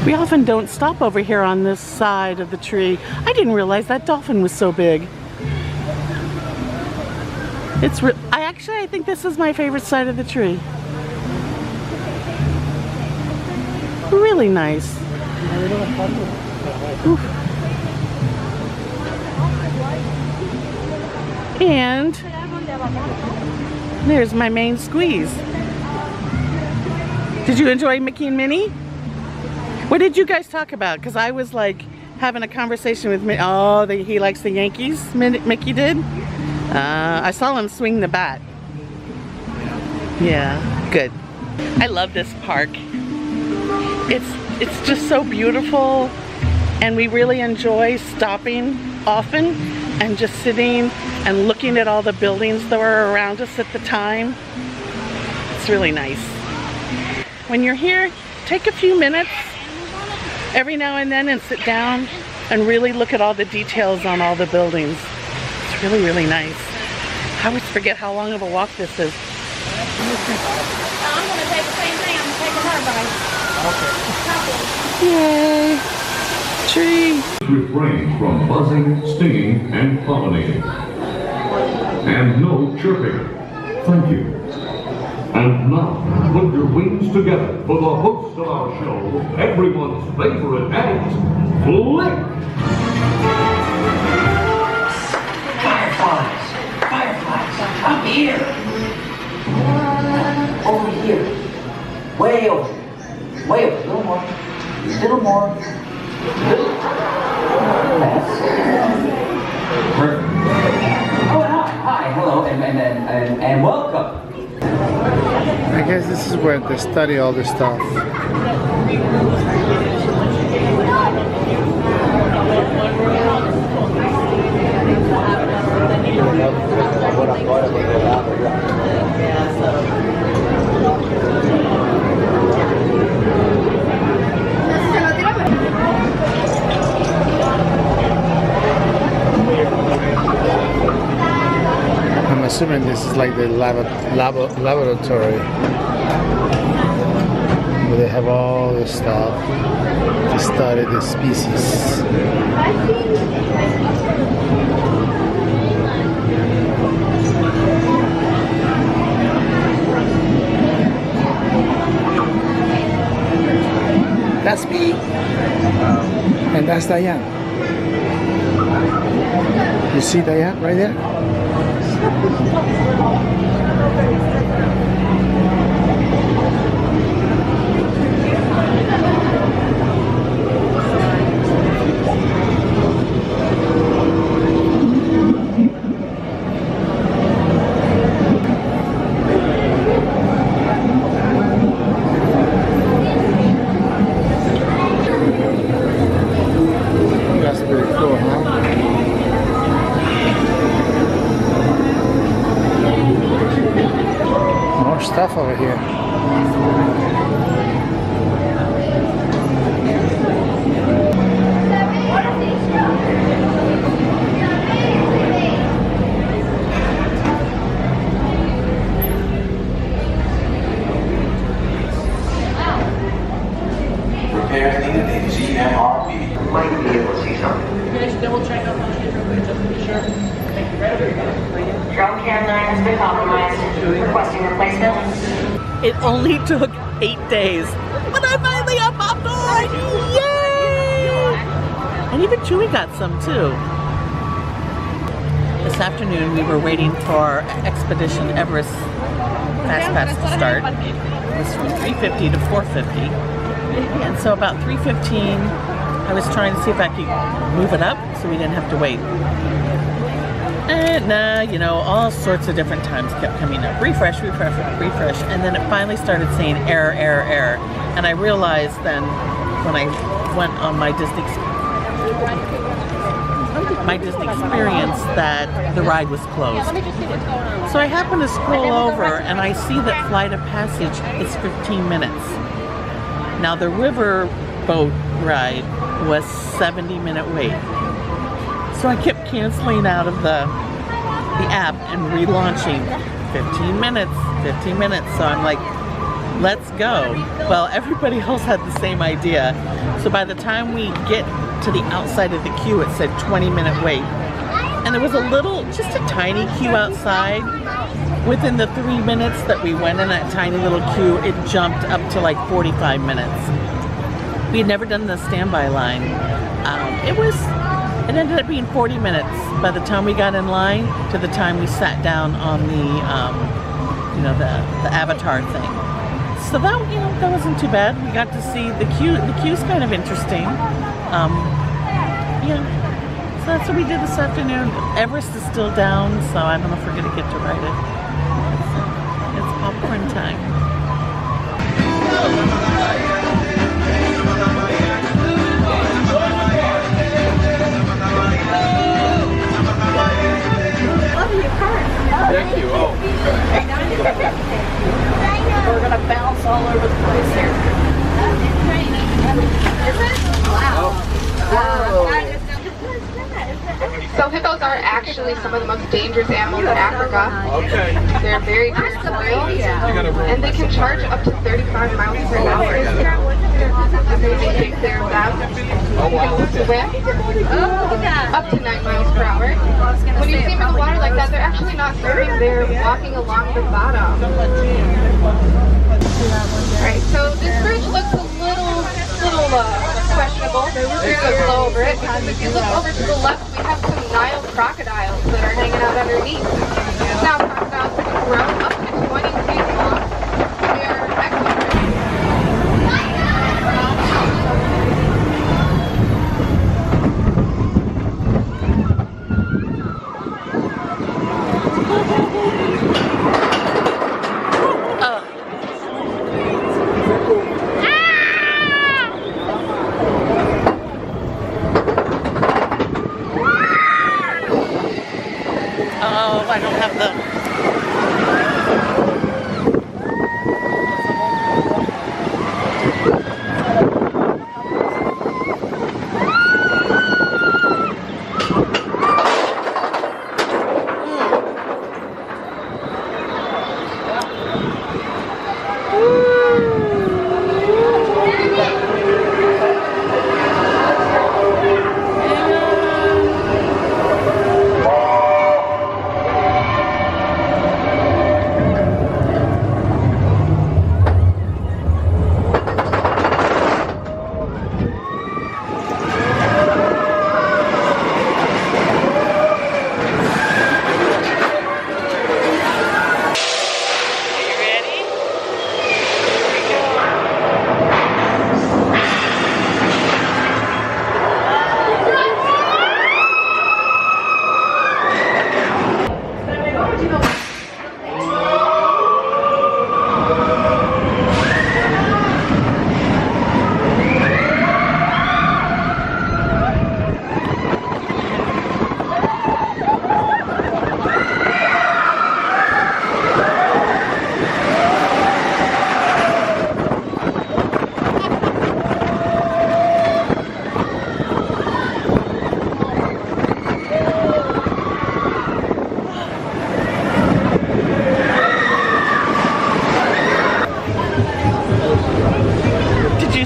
We often don't stop over here on this side of the tree. I didn't realize that dolphin was so big. I think this is my favorite side of the tree. Really nice. Oof. And there's my main squeeze. Did you enjoy Mickey and Minnie? What did you guys talk about? Because I was like having a conversation with Minnie. Oh, he likes the Yankees, Mickey did? I saw him swing the bat. Yeah, good. I love this park. It's just so beautiful, and we really enjoy stopping often and just sitting and looking at all the buildings that were around us at the time. It's really nice. When you're here, take a few minutes every now and then and sit down and really look at all the details on all the buildings. It's really, really nice. I always forget how long of a walk this is. I'm going to take the same thing. I'm taking her bike. Okay. Yay! Tree! Refrain from buzzing, stinging, and pollinating. And no chirping. Thank you. And now, put your wings together for the host of our show, everyone's favorite act, Flick! Fireflies! Fireflies! Up here! Over here. Way over. Way over. A little more. A little more. Little. That's perfect. Oh, and hi, hello, and welcome. I guess this is where they study all this stuff. I'm assuming this is like the laboratory where they have all this stuff to study the species. That's me, and that's Diane. You see Diane right there? That's pretty cool, huh? More stuff over here. Repairs needed in GMRB. Might be able to see something. Double check on those just to be sure. Drone cam 9 has been compromised. Requesting replacement. It only took 8 days, but I finally got popcorn! Yay! And even Chewy got some too. This afternoon we were waiting for Expedition Everest Fast Pass to start. It was from 3:50 to 4:50. And so about 3:15 I was trying to see if I could move it up so we didn't have to wait. And you know, all sorts of different times kept coming up. Refresh, refresh, refresh. And then it finally started saying error, error, error. And I realized then when I went on my Disney experience that the ride was closed. So I happened to scroll over and I see that Flight of Passage is 15 minutes. Now the river boat ride was 70-minute wait. So I kept canceling out of the app and relaunching 15 minutes. So I'm like, let's go. Well, everybody else had the same idea. So by the time we get to the outside of the queue, it said 20-minute wait. And there was a little, just a tiny queue outside. Within the 3 minutes that we went in that tiny little queue, it jumped up to like 45 minutes. We had never done the standby line. It ended up being 40 minutes by the time we got in line to the time we sat down on the, the avatar thing. So that, that wasn't too bad. We got to see the queue. The queue's kind of interesting. Yeah. So that's what we did this afternoon. Everest is still down, so I don't know if we're gonna get to ride it. It's popcorn time. Thank you. Oh. We're gonna bounce all over the place here. So hippos are actually some of the most dangerous animals in Africa. Okay. They're very territorial, and they can charge up to 35 miles per hour. If they take care of them, they can swim up to 9 miles per hour. When you see them in the water like that, they're actually not swimming, they're walking along the bottom. Alright, so this bridge looks a little questionable. We're going to go over it because if you look over to the left, we have some Nile crocodiles that are hanging out underneath. Now, crocodiles can grow up to 20 feet long. They are excellent. Oh, I don't have the...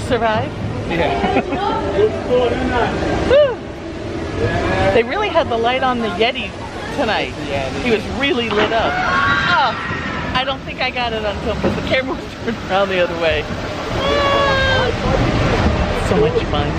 Survive? Yeah. They really had the light on the Yeti tonight. Yeah, he was really lit up. Oh, I don't think I got it on film because the camera was turned around the other way. So much fun.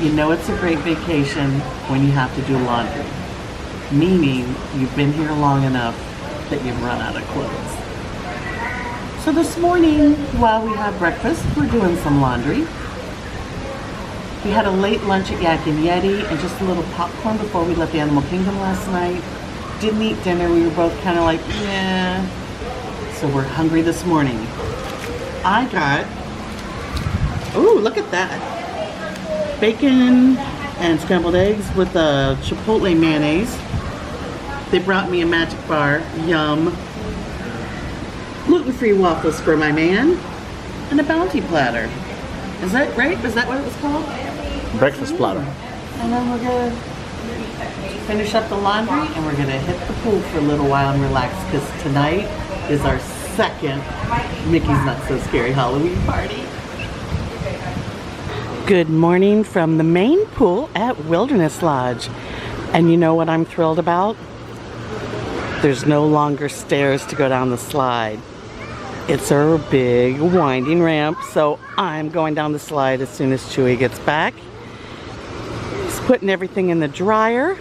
You know it's a great vacation when you have to do laundry. Meaning you've been here long enough that you've run out of clothes. So this morning, while we had breakfast, we're doing some laundry. We had a late lunch at Yak and Yeti and just a little popcorn before we left the Animal Kingdom last night. Didn't eat dinner, we were both kind of like, yeah. So we're hungry this morning. I got, ooh, look at that. Bacon and scrambled eggs with chipotle mayonnaise. They brought me a magic bar, yum. Gluten-free waffles for my man, and a bounty platter. Is that right? Was that what it was called? Breakfast platter. And then we're gonna finish up the laundry, and we're gonna hit the pool for a little while and relax, because tonight is our second Mickey's Not So Scary Halloween party. Good morning from the main pool at Wilderness Lodge. And you know what I'm thrilled about? There's no longer stairs to go down the slide. It's a big winding ramp, so I'm going down the slide as soon as Chewy gets back. He's putting everything in the dryer.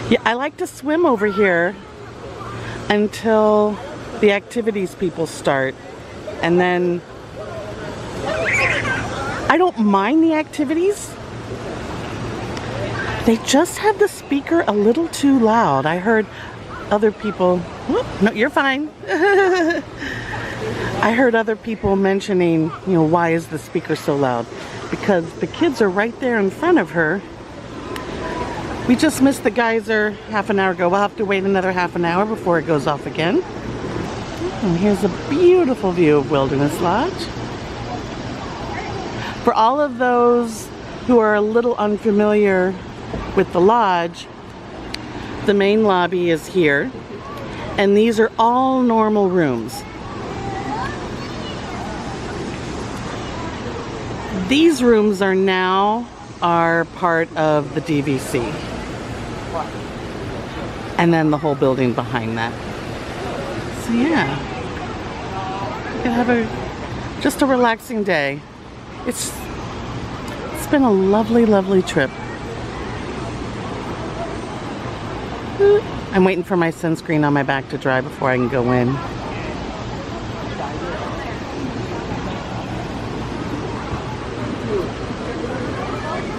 Yeah, I like to swim over here until the activities people start. And then I don't mind the activities. They just have the speaker a little too loud. I heard other people, whoop, no, you're fine. I heard other people mentioning, you know, why is the speaker so loud? Because the kids are right there in front of her. We just missed the geyser half an hour ago. We'll have to wait another half an hour before it goes off again. And here's a beautiful view of Wilderness Lodge. For all of those who are a little unfamiliar with the lodge, the main lobby is here, and these are all normal rooms. These rooms are now part of the DVC, and then the whole building behind that. So yeah, we can have just a relaxing day. It's been a lovely, lovely trip. I'm waiting for my sunscreen on my back to dry before I can go in.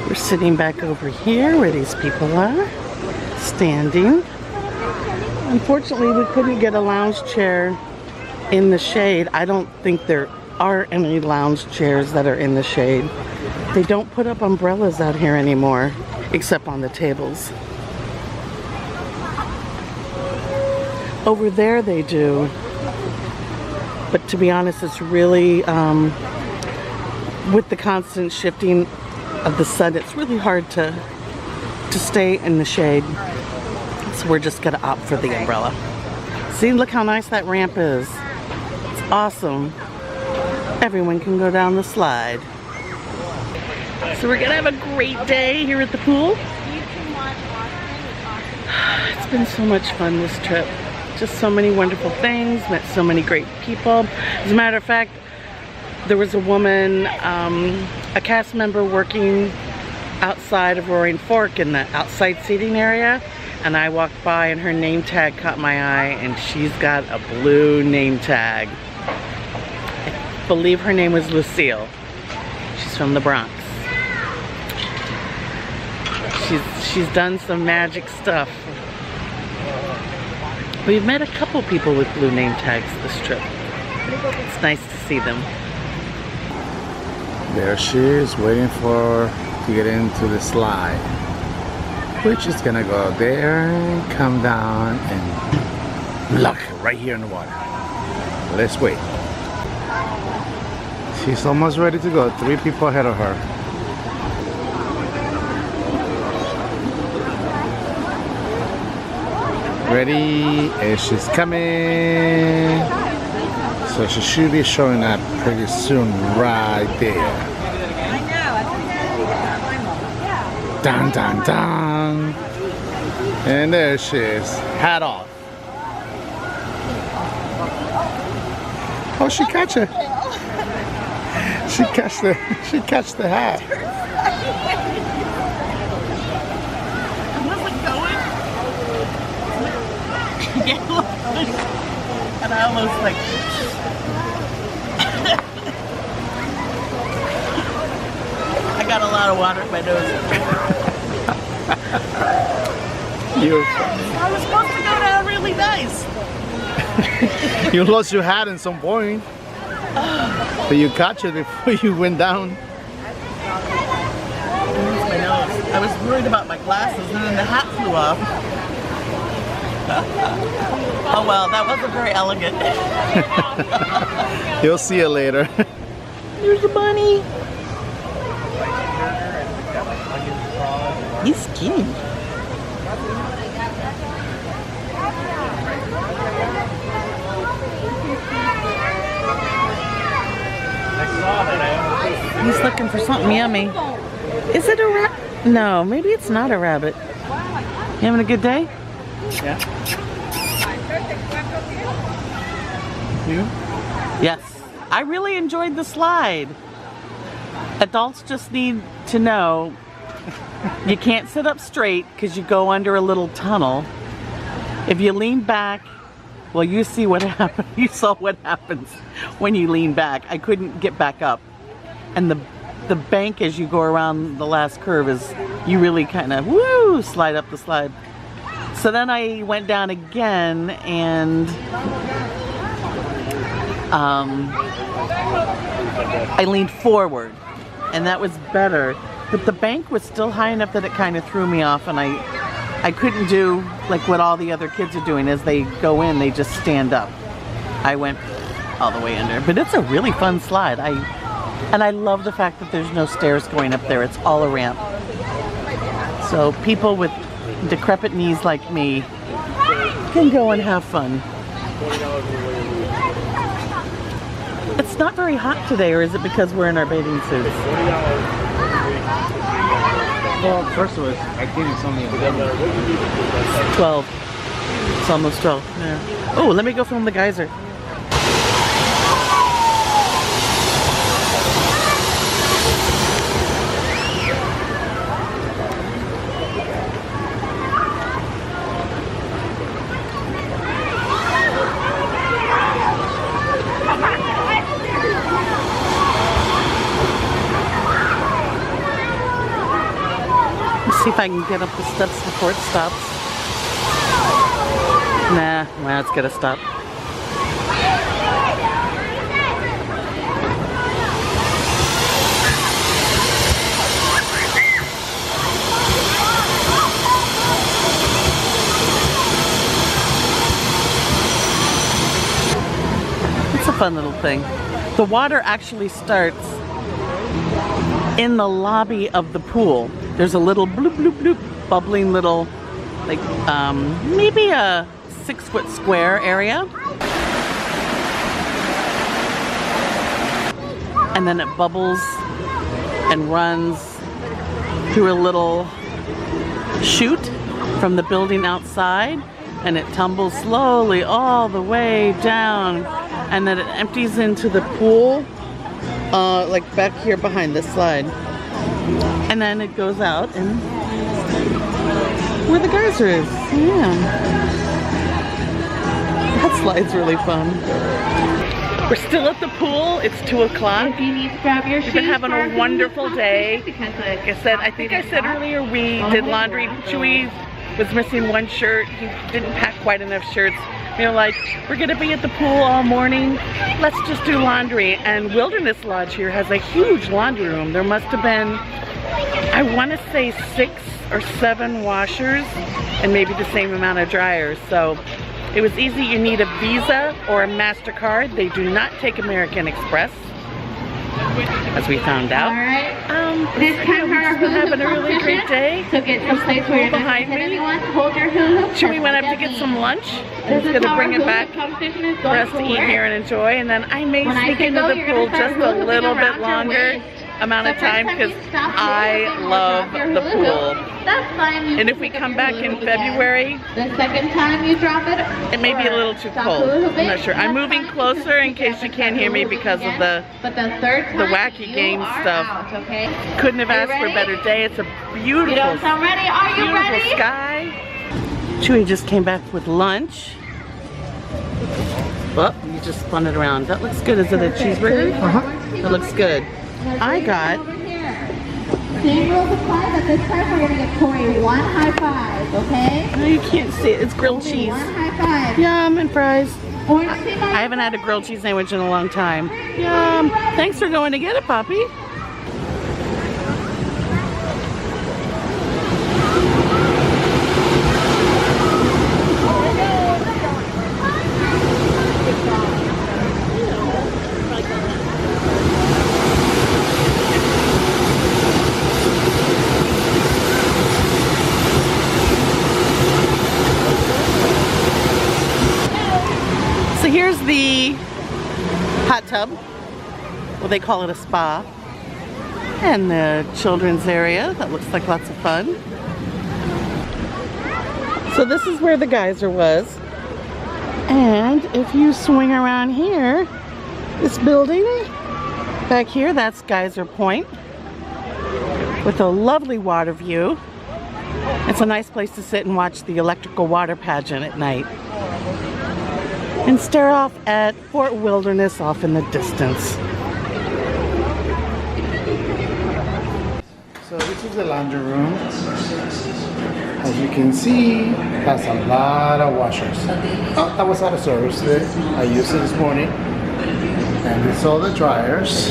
We're sitting back over here where these people are, standing. Unfortunately, we couldn't get a lounge chair in the shade. I don't think there are any lounge chairs that are in the shade. They don't put up umbrellas out here anymore, except on the tables. Over there they do, but to be honest, it's really, with the constant shifting of the sun, it's really hard to stay in the shade. So we're just gonna opt for the umbrella. See, look how nice that ramp is. It's awesome. Everyone can go down the slide. So we're gonna have a great day here at the pool. It's been so much fun this trip. Just so many wonderful things, met so many great people. As a matter of fact, there was a woman, a cast member working outside of Roaring Fork in the outside seating area, and I walked by and her name tag caught my eye, and she's got a blue name tag. I believe her name was Lucille. She's from the Bronx. She's done some magic stuff. We've met a couple people with blue name tags this trip. It's nice to see them. There she is, waiting to get into the slide, which is gonna go there and come down and look right here in the water. Let's wait. She's almost ready to go. 3 people ahead of her. Ready, and she's coming. So she should be showing up pretty soon, right there. Dun dun dun. And there she is, hat off. Oh, she catch it. She catch the hat. And I almost like I got a lot of water in my nose. You're I was supposed to go down really nice. You lost your hat at some point, but you caught it before you went down. My nose. I was worried about my glasses, and then the hat flew off. Oh well, that wasn't very elegant. You'll see it later. Here's a bunny. He's skiing. He's looking for something yummy. Is it a rabbit? No, maybe it's not a rabbit. You having a good day? Yeah. You? Yes. I really enjoyed the slide. Adults just need to know you can't sit up straight because you go under a little tunnel. If you lean back, well, you see what happened. You saw what happens when you lean back. I couldn't get back up. And the bank as you go around the last curve is, you really kind of, woo, slide up the slide. So then I went down again and I leaned forward and that was better. But the bank was still high enough that it kind of threw me off, and I couldn't do like what all the other kids are doing. As they go in, they just stand up. I went all the way under. But it's a really fun slide. And I love the fact that there's no stairs going up there. It's all a ramp. So people with decrepit knees like me can go and have fun. It's not very hot today, or is it because we're in our bathing suits? Well, first of all, I think it's only 12. It's almost 12. Yeah. Oh, let me go film the geyser. See if I can get up the steps before it stops. Nah, well, it's gonna stop. It's a fun little thing. The water actually starts in the lobby of the pool. There's a little bloop, bloop, bloop, bubbling little, like, maybe a 6-foot square area. And then it bubbles and runs through a little chute from the building outside, and it tumbles slowly all the way down, and then it empties into the pool, like back here behind this slide. And then it goes out and where the geyser is. Yeah. That slide's really fun. We're still at the pool. It's 2 o'clock. If you need to grab your We've been having a wonderful day. Like I think I said earlier, we did laundry. Chewy was missing one shirt. He didn't pack quite enough shirts. You know, like, we're gonna be at the pool all morning. Let's just do laundry. And Wilderness Lodge here has a huge laundry room. There must have been, I want to say 6 or 7 washers and maybe the same amount of dryers. So it was easy. You need a Visa or a MasterCard. They do not take American Express, as we found out. Alright. This time for our We're having a really great day. So get some place where you're not Behind gonna hit me. anyone. Hold your hula hoop. Chewy went up to get some lunch. This He's is gonna how bring our it hula back hoop competition is for going us to eat forward. here and enjoy, and then I may When I sneak say into go, the you're pool gonna start just a hula little hooping bit around your longer waist. amount of The first time time because you stop I hula hooping, love drop your the hula pool. hoop. That's fine. You And can if we pick up come your back hula in hoop again. February, The second time you drop it, it may be a little too stop cold. hula I'm hooping, not sure. I'm that's moving fine. closer in case you can can't hear me hula hoop because of again. the But the third time, wacky you game are stuff. out, okay? Couldn't have Are you asked for a ready? better day. It's a You beautiful, don't sound ready. Are you beautiful ready? sky. Chewy just came back with lunch. Well, you just spun it around. That looks good. Is it a cheeseburger? That looks good. I got Same rules apply, but this time we're gonna give Tori 1 high five, okay? no, you can't see it. It's grilled Only cheese. 1 high five. Yum, and fries. Orange I haven't had a grilled cheese sandwich in a long time. Yum. Thanks for going to get it, Poppy. So here's the hot tub. Well, they call it a spa. And the children's area. That looks like lots of fun. So this is where the geyser was. And if you swing around here, this building back here, that's Geyser Point with a lovely water view. It's a nice place to sit and watch the electrical water pageant at night. And stare off at Fort Wilderness off in the distance. So this is the laundry room. As you can see, it has a lot of washers. Oh, that was out of service today. I used it this morning. And it's all the dryers.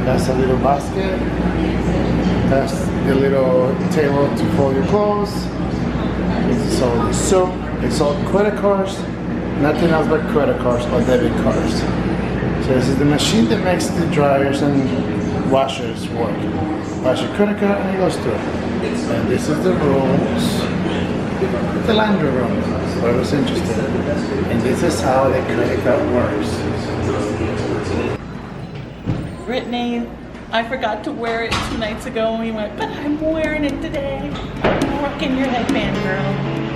That's a little basket. That's the little table to fold your clothes. This is all the soap. It's all credit cards. Nothing else but credit cards or debit cards. So this is the machine that makes the dryers and washers work. Wash your credit card and it goes through. And this is the rooms. The laundry room. So I was interested. And this is how the credit card works. Brittany, I forgot to wear it 2 nights ago and we went, but I'm wearing it today. I'm rocking your headband, girl.